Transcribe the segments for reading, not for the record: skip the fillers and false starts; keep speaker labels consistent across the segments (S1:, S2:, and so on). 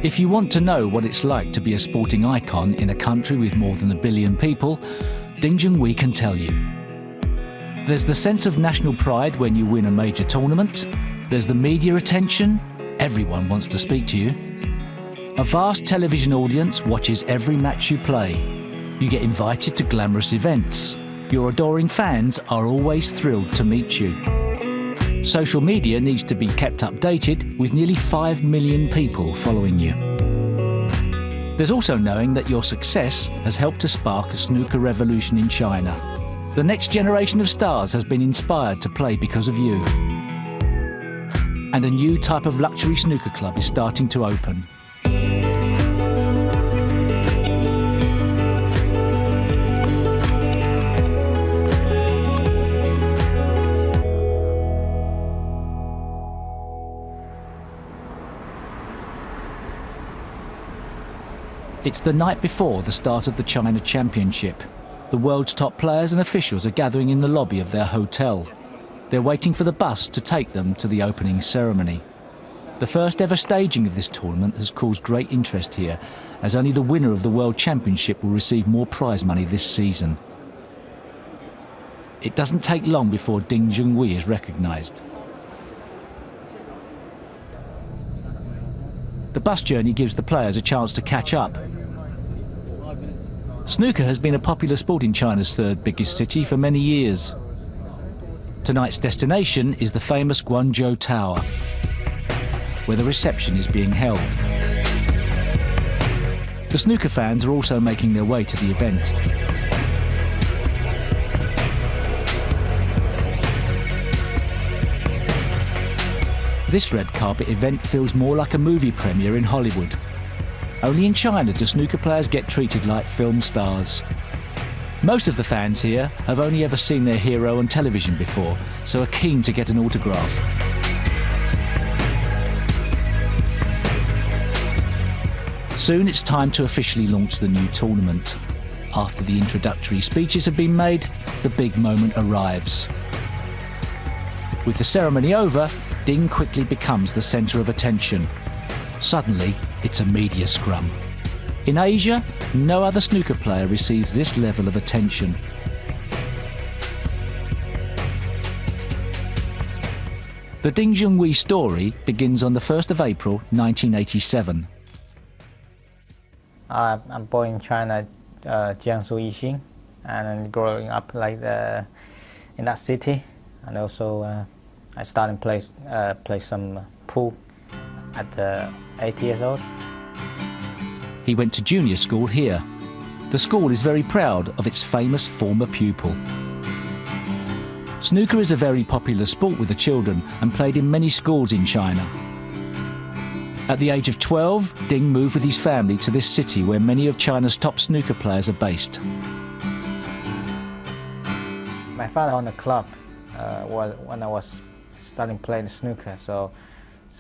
S1: If you want to know what it's like to be a sporting icon in a country with more than 1 billion people, Ding Junhui can tell you. There's the sense of national pride when you win a major tournament. There's the media attention. Everyone wants to speak to you. A vast television audience watches every match you play. You get invited to glamorous events. Your adoring fans are always thrilled to meet you. Social media needs to be kept updated with nearly 5 million people following you. There's also knowing that your success has helped to spark a snooker revolution in China. The next generation of stars has been inspired to play because of you. And a new type of luxury snooker club is starting to open. It's the night before the start of the China Championship. The world's top players and officials are gathering in the lobby of their hotel. They're waiting for the bus to take them to the opening ceremony. The first ever staging of this tournament has caused great interest here, as only the winner of the World Championship will receive more prize money this season. It doesn't take long before Ding Junhui is recognised. The bus journey gives the players a chance to catch up. Snooker has been a popular sport in China's third biggest city for many years. Tonight's destination is the famous Guangzhou Tower, where the reception is being held. The snooker fans are also making their way to the event. This red carpet event feels more like a movie premiere in Hollywood. Only in China do snooker players get treated like film stars. Most of the fans here have only ever seen their hero on television before, so are keen to get an autograph. Soon it's time to officially launch the new tournament. After the introductory speeches have been made, the big moment arrives. With the ceremony over, Ding quickly becomes the centre of attention. Suddenly, it's a media scrum. In Asia, no other snooker player receives this level of attention. The Ding Junhui story begins on the 1st of April 1987.
S2: I'm born in China, Jiangsu Yixing, and growing up in that city. And also, I started play some pool at 8 years old.
S1: He went to junior school here. The school is very proud of its famous former pupil. Snooker is a very popular sport with the children and played in many schools in China. At the age of 12, Ding moved with his family to this city where many of China's top snooker players are based.
S2: My father owned a club when I was starting playing snooker, so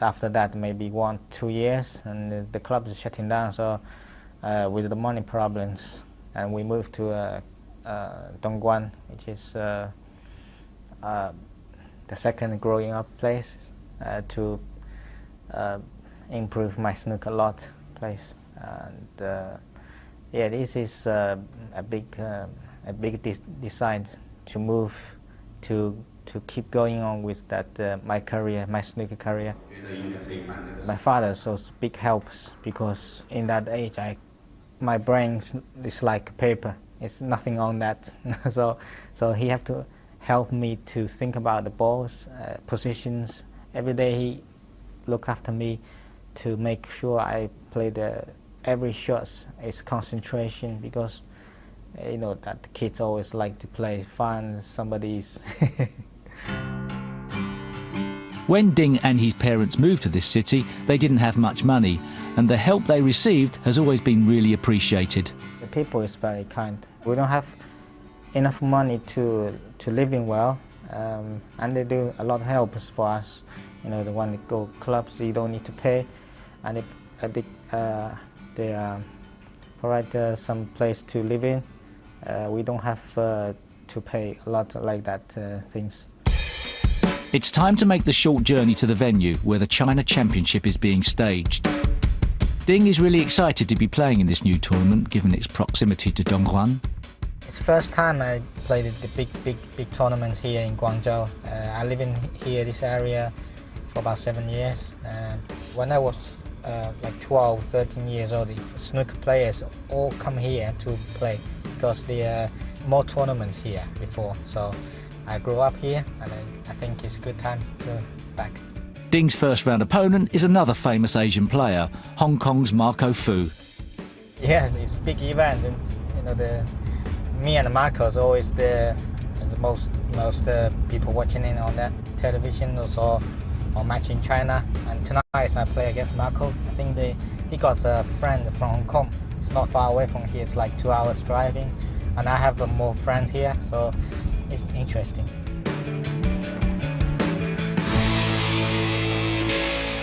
S2: after that maybe 1-2 years, and the club is shutting down. So with the money problems, and we moved to Dongguan, which is the second growing up place to improve my snooker lot place. And yeah, this is a big decide to move to keep going on with that my career, my snooker career. My father so big helps, because in that age my brain is like paper. It's nothing on that. so he have to help me to think about the balls, positions. Every day he look after me to make sure I play every shot is concentration, because you know that kids always like to play fun somebody's.
S1: When Ding and his parents moved to this city, they didn't have much money, and the help they received has always been really appreciated.
S2: The people is very kind. We don't have enough money to live in well, and they do a lot of help for us. You know, the one that go clubs, you don't need to pay, and they provide some place to live in. We don't have to pay a lot like that things.
S1: It's time to make the short journey to the venue where the China Championship is being staged. Ding is really excited to be playing in this new tournament, given its proximity to Dongguan.
S2: It's the first time I played the big tournament here in Guangzhou. I live in here, this area, for about 7 years. When I was like 12, 13 years old, the snooker players all come here to play because there are more tournaments here before. So I grew up here, and I think it's a good time to go back.
S1: Ding's first round opponent is another famous Asian player, Hong Kong's Marco Fu.
S2: Yes, it's a big event, and you know, me and Marco's always the most people watching in on that television or match in China. And tonight I play against Marco. I think he got a friend from Hong Kong. It's not far away from here. It's like 2 hours driving, and I have more friends here, so it's interesting.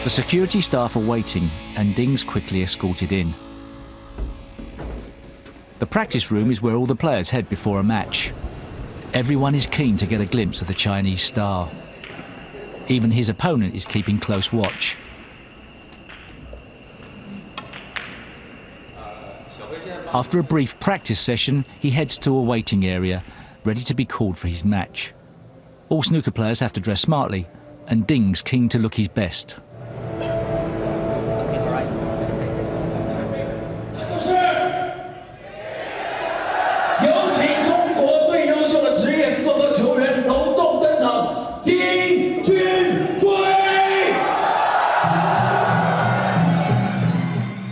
S1: The security staff are waiting, and Ding's quickly escorted in. The practice room is where all the players head before a match. Everyone is keen to get a glimpse of the Chinese star. Even his opponent is keeping close watch. After a brief practice session, he heads to a waiting area, ready to be called for his match. All snooker players have to dress smartly, and Ding's keen to look his best.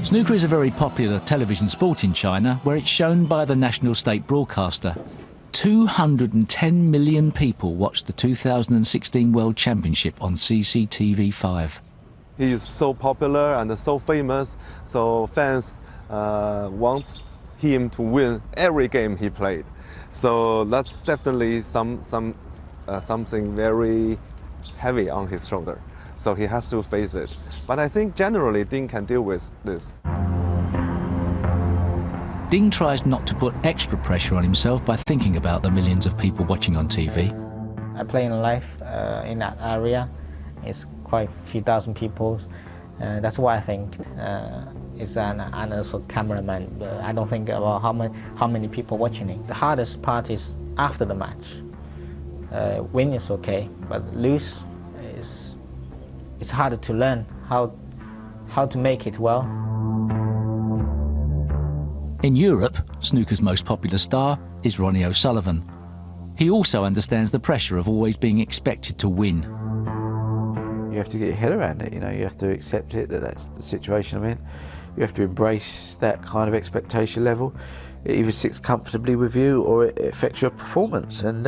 S1: Snooker is a very popular television sport in China, where it's shown by the national state broadcaster. 210 million people watched the 2016 World Championship on CCTV5.
S3: He is so popular and so famous, so fans want him to win every game he played. So that's definitely something very heavy on his shoulder. So he has to face it. But I think generally Ding can deal with this.
S1: Ding tries not to put extra pressure on himself by thinking about the millions of people watching on TV.
S2: I play in life in that area. It's quite a few thousand people. That's why I think it's an also cameraman. I don't think about how many people watching it. The hardest part is after the match. Win is okay, but lose it's harder to learn how to make it well.
S1: In Europe, snooker's most popular star is Ronnie O'Sullivan. He also understands the pressure of always being expected to win.
S4: You have to get your head around it, you know, you have to accept it, that's the situation I'm in. You have to embrace that kind of expectation level. It either sits comfortably with you or it affects your performance. And,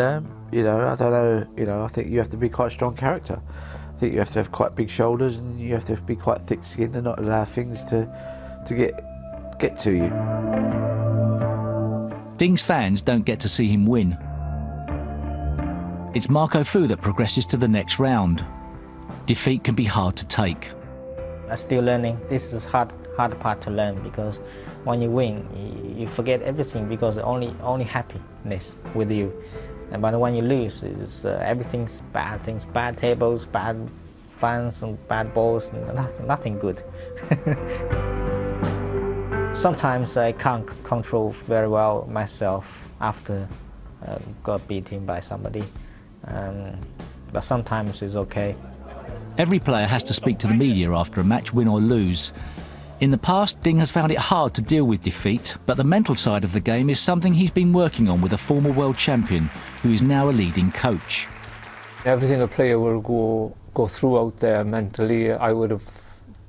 S4: you know, I don't know, you know, I think you have to be quite a strong character. I think you have to have quite big shoulders and you have to be quite thick-skinned and not allow things to get to you.
S1: Ding's fans don't get to see him win. It's Marco Fu that progresses to the next round. Defeat can be hard to take.
S2: I'm still learning. This is hard part to learn, because when you win, you forget everything, because only happiness with you. But when you lose, it's everything's bad things, bad tables, bad fans, and bad balls, and nothing good. Sometimes I can't control very well myself after got beaten by somebody, but sometimes it's okay.
S1: Every player has to speak to the media after a match, win or lose. In the past, Ding has found it hard to deal with defeat, but the mental side of the game is something he's been working on with a former world champion, who is now a leading coach.
S5: Everything a player will go through out there mentally, I would have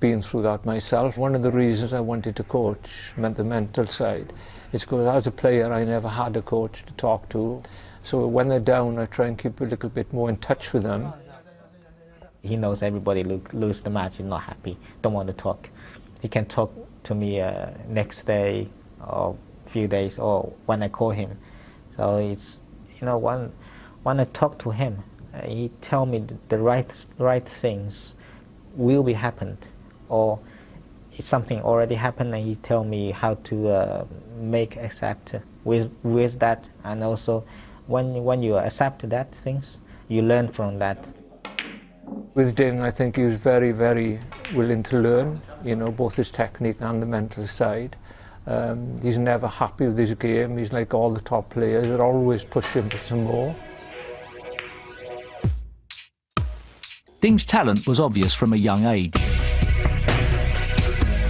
S5: been through that myself. One of the reasons I wanted to coach meant the mental side. It's because as a player I never had a coach to talk to, so when they're down I try and keep a little bit more in touch with them.
S2: He knows everybody lose the match, is not happy, don't want to talk. He can talk to me next day or few days, or when I call him. So it's, you know, when I talk to him, he tell me the right things will be happened, or if something already happened, and he tell me how to make accept with that. And also when you accept that things, you learn from that.
S5: With Ding, I think he was very, very willing to learn, you know, both his technique and the mental side. He's never happy with his game. He's like all the top players, they're always pushing for some more.
S1: Ding's talent was obvious from a young age.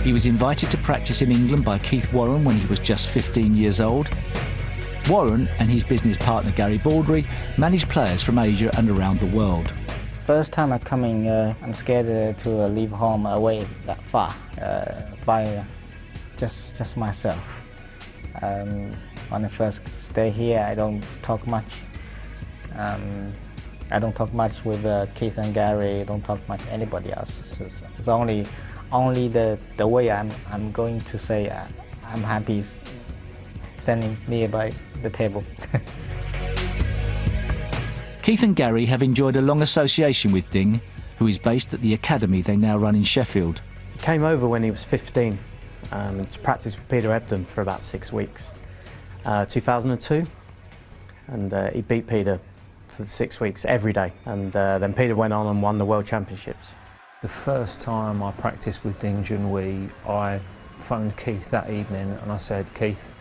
S1: He was invited to practice in England by Keith Warren when he was just 15 years old. Warren and his business partner Gary Baldry managed players from Asia and around the world.
S2: First time I'm coming, I'm scared to leave home away that far by just myself. When I first stay here, I don't talk much. I don't talk much with Keith and Gary. I don't talk much with anybody else. So it's only the way I'm going to say I'm happy standing nearby the table.
S1: Keith and Gary have enjoyed a long association with Ding, who is based at the academy they now run in Sheffield.
S6: He came over when he was 15 to practice with Peter Ebdon for about 6 weeks, 2002, and he beat Peter for 6 weeks every day, and then Peter went on and won the World Championships.
S5: The first time I practiced with Ding Junhui, I phoned Keith that evening and I said, Keith,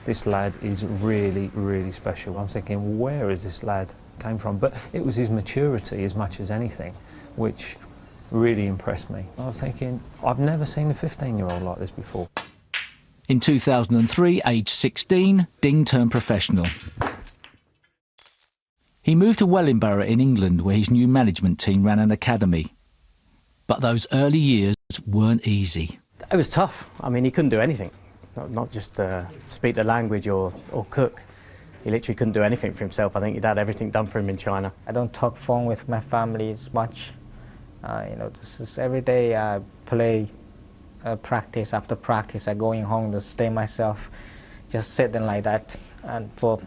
S5: this lad is really, really special. I'm thinking, where is this lad came from? But it was his maturity as much as anything, which really impressed me. I was thinking, I've never seen a 15-year-old like this before.
S1: In 2003, aged 16, Ding turned professional. He moved to Wellingborough in England, where his new management team ran an academy. But those early years weren't easy.
S6: It was tough. I mean, he couldn't do anything, not just speak the language or cook. He literally couldn't do anything for himself. I think he'd had everything done for him in China.
S2: I don't talk phone with my family as much. You know, this is every day I play, practice after practice. I going home to stay myself, just sitting like that, and for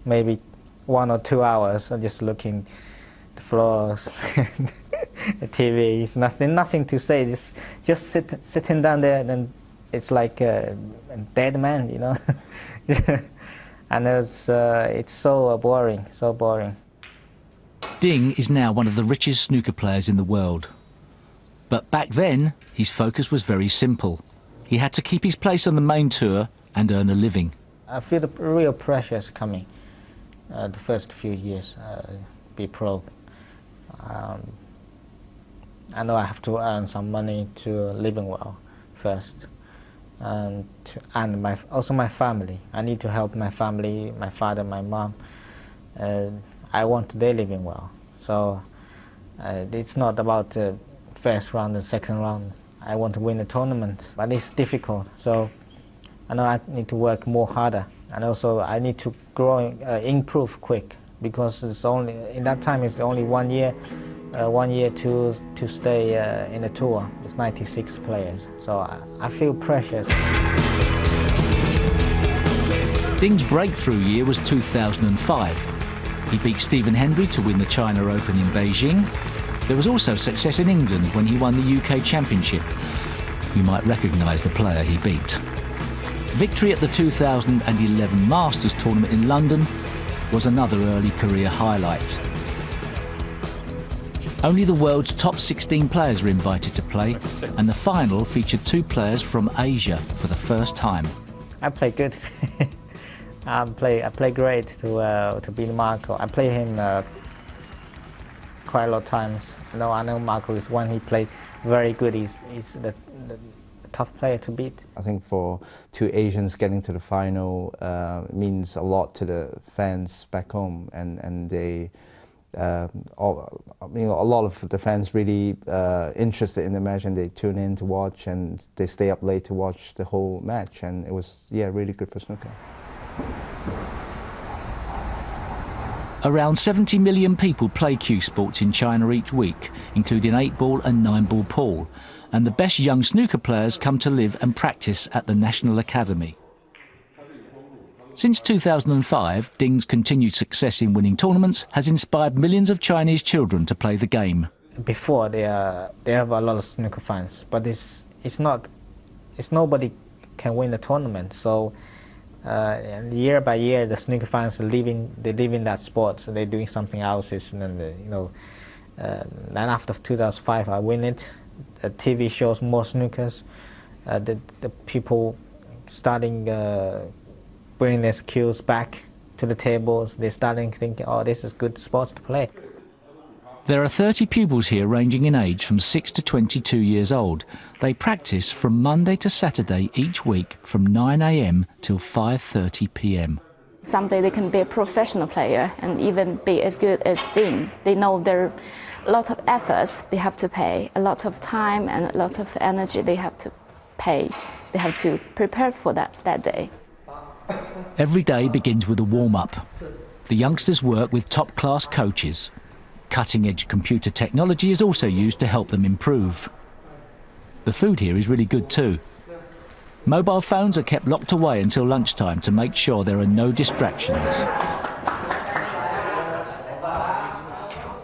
S2: maybe 1 or 2 hours, I'm just looking the floors, the TV. It's nothing to say. Just sitting down there, and then it's like a dead man, you know. And it's so boring, so boring.
S1: Ding is now one of the richest snooker players in the world. But back then, his focus was very simple. He had to keep his place on the main tour and earn a living.
S2: I feel the real pressure is coming. The first few years, be pro. I know I have to earn some money to living well first, and also my family. I need to help my family, my father, my mom. I want their living well. So it's not about the first round and second round. I want to win the tournament, but it's difficult. So I know I need to work more harder, and also I need to grow, improve quick, because it's only in that time it's only 1 year. 1 year to stay in the tour. It's 96 players, so I feel precious.
S1: Ding's breakthrough year was 2005. He beat Stephen Hendry to win the China Open in Beijing. There was also success in England when he won the UK Championship. You might recognise the player he beat. Victory at the 2011 Masters tournament in London was another early career highlight. Only the world's top 16 players were invited to play, and the final featured 2 players from Asia for the first time.
S2: I play good. I play great to beat Marco. I play him quite a lot of times. I know Marco is one he played very good. He's the tough player to beat.
S7: I think for 2 Asians getting to the final means a lot to the fans back home, and they. A lot of the fans really interested in the match, and they tune in to watch, and they stay up late to watch the whole match, and it was really good for snooker.
S1: Around 70 million people play cue sports in China each week, including 8-ball and 9-ball pool, and the best young snooker players come to live and practice at the National Academy. Since 2005, Ding's continued success in winning tournaments has inspired millions of Chinese children to play the game.
S2: Before they have a lot of snooker fans, but it's nobody can win the tournament. So year by year, the snooker fans are leaving that sport. So they're doing something else, and Then after 2005, I win it. The TV shows more snookers. The people starting bringing their skills back to the tables. They're starting thinking, oh, this is good sports to play.
S1: There are 30 pupils here ranging in age from 6 to 22 years old. They practice from Monday to Saturday each week from 9 a.m. till 5:30 p.m.
S8: Someday they can be a professional player and even be as good as Ding. They know there are a lot of efforts they have to pay, a lot of time and a lot of energy they have to pay. They have to prepare for that day.
S1: Every day begins with a warm-up. The youngsters work with top-class coaches. Cutting-edge computer technology is also used to help them improve. The food here is really good too. Mobile phones are kept locked away until lunchtime to make sure there are no distractions.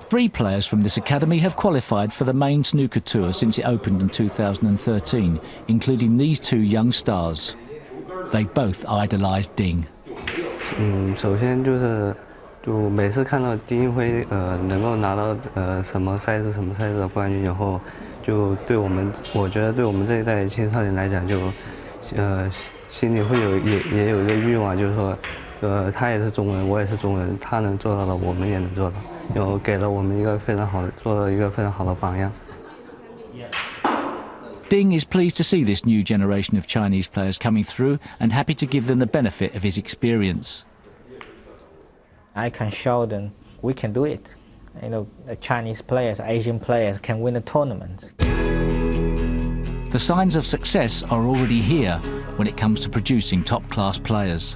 S1: 3 players from this academy have qualified for the main snooker tour since it opened in 2013, including these 2 young stars. They both idolise Ding.
S9: 首先就每次看到丁一辉能够拿到什么赛事的冠军以后，就我觉得对我们这一代青少年来讲，就心里会也有一个欲望，就是说他也是中国人，我也是中国人，他能做到的，我们也能做到，又给了我们一个非常好的做了一个非常好的榜样。
S1: Ding is pleased to see this new generation of Chinese players coming through and happy to give them the benefit of his experience.
S2: I can show them we can do it. You know, Chinese players, Asian players can win a tournament.
S1: The signs of success are already here when it comes to producing top-class players.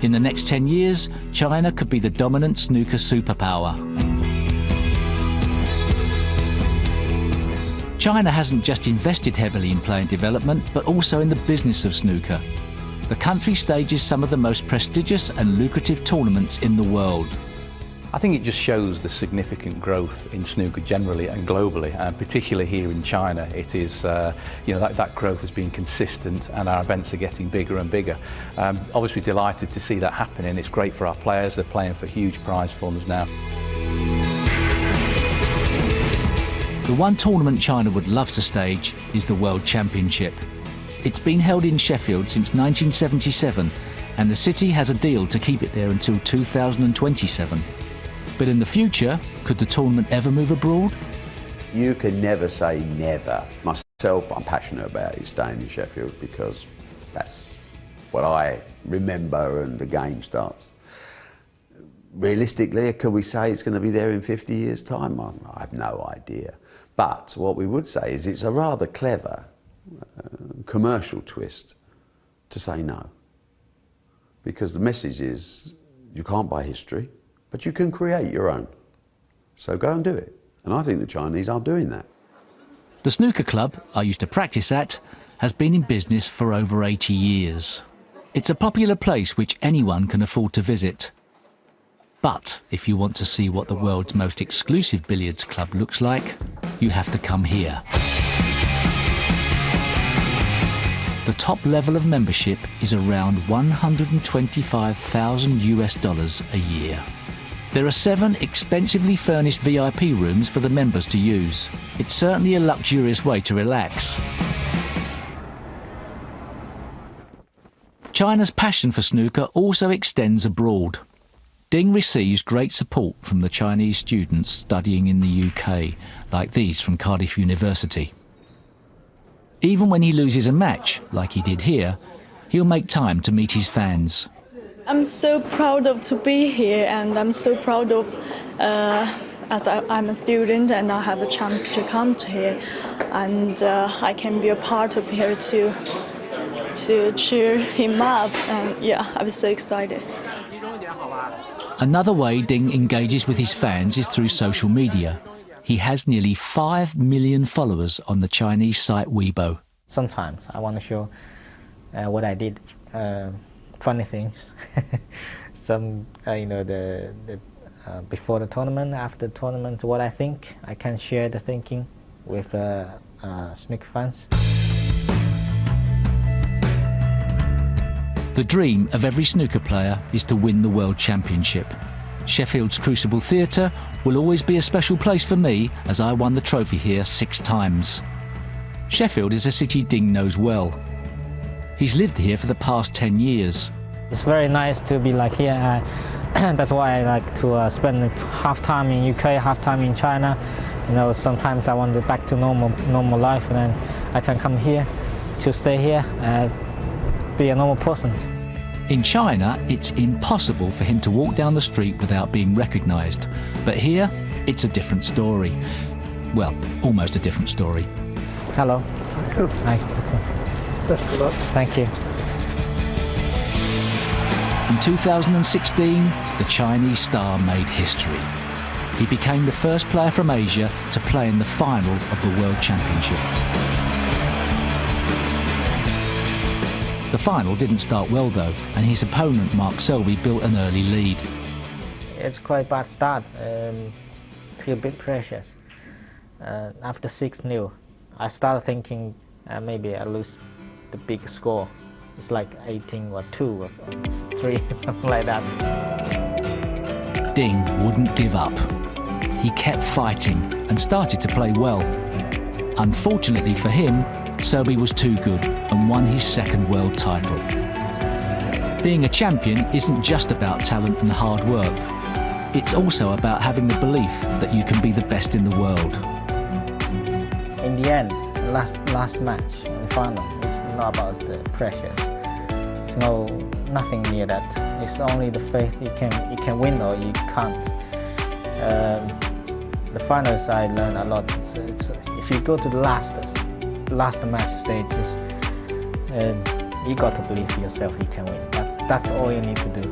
S1: In the next 10 years, China could be the dominant snooker superpower. China hasn't just invested heavily in player development, but also in the business of snooker. The country stages some of the most prestigious and lucrative tournaments in the world.
S10: I think it just shows the significant growth in snooker generally and globally, and particularly here in China. It is, that growth has been consistent and our events are getting bigger and bigger. Obviously delighted to see that happening. It's great for our players. They're playing for huge prize funds now.
S1: The one tournament China would love to stage is the World Championship. It's been held in Sheffield since 1977, and the city has a deal to keep it there until 2027. But in the future, could the tournament ever move abroad?
S11: You can never say never. Myself, I'm passionate about is staying in Sheffield because that's what I remember and the game starts. Realistically, could we say it's going to be there in 50 years' time? I have no idea. But what we would say is it's a rather clever commercial twist to say no. Because the message is you can't buy history, but you can create your own. So go and do it. And I think the Chinese are doing that.
S1: The snooker club I used to practice at has been in business for over 80 years. It's a popular place which anyone can afford to visit. But if you want to see what the world's most exclusive billiards club looks like, you have to come here. The top level of membership is around $125,000 a year. There are 7 expensively furnished VIP rooms for the members to use. It's certainly a luxurious way to relax. China's passion for snooker also extends abroad. Ding receives great support from the Chinese students studying in the UK, like these from Cardiff University. Even when he loses a match, like he did here, he'll make time to meet his fans.
S12: I'm so proud to be here, and I'm so proud of, as I'm a student and I have a chance to come to here, and I can be a part of here to cheer him up, and yeah, I was so excited.
S1: Another way Ding engages with his fans is through social media. He has nearly 5 million followers on the Chinese site Weibo.
S2: Sometimes I want to show what I did, funny things. Some, before the tournament, after the tournament, what I think. I can share the thinking with snooker fans. The
S1: dream of every snooker player is to win the World Championship. Sheffield's Crucible Theatre will always be a special place for me as I won the trophy here 6 times. Sheffield is a city Ding knows well. He's lived here for the past 10 years.
S2: It's very nice to be like here. That's why I like to spend half time in UK, half time in China. You know, sometimes I want to back to normal life, and then I can come here to stay here and be a normal person.
S1: In China, it's impossible for him to walk down the street without being recognised. But here, it's a different story. Well, almost a different story.
S2: Hello. Hi.
S13: Best of luck.
S2: Thank you.
S1: In 2016, the Chinese star made history. He became the first player from Asia to play in the final of the World Championship. The final didn't start well though, and his opponent Mark Selby built an early lead.
S2: It's quite a bad start. Feel a bit precious. After 6-0, I started thinking maybe I lose the big score. It's like 18 or 2 or 3, something like that.
S1: Ding wouldn't give up. He kept fighting and started to play well. Unfortunately for him, Selby was too good and won his 2nd world title. Being a champion isn't just about talent and hard work. It's also about having the belief that you can be the best in the world.
S2: In the end, last match, the final, it's not about the pressure. It's nothing near that. It's only the faith you can win or you can't. The finals I learned a lot. If you go to the last match stages, you got to believe yourself you can win. That's all you need to do.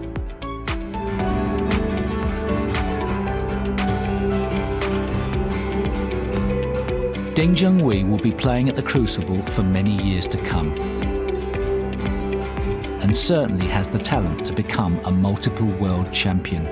S1: Ding Junhui will be playing at the Crucible for many years to come, and certainly has the talent to become a multiple world champion.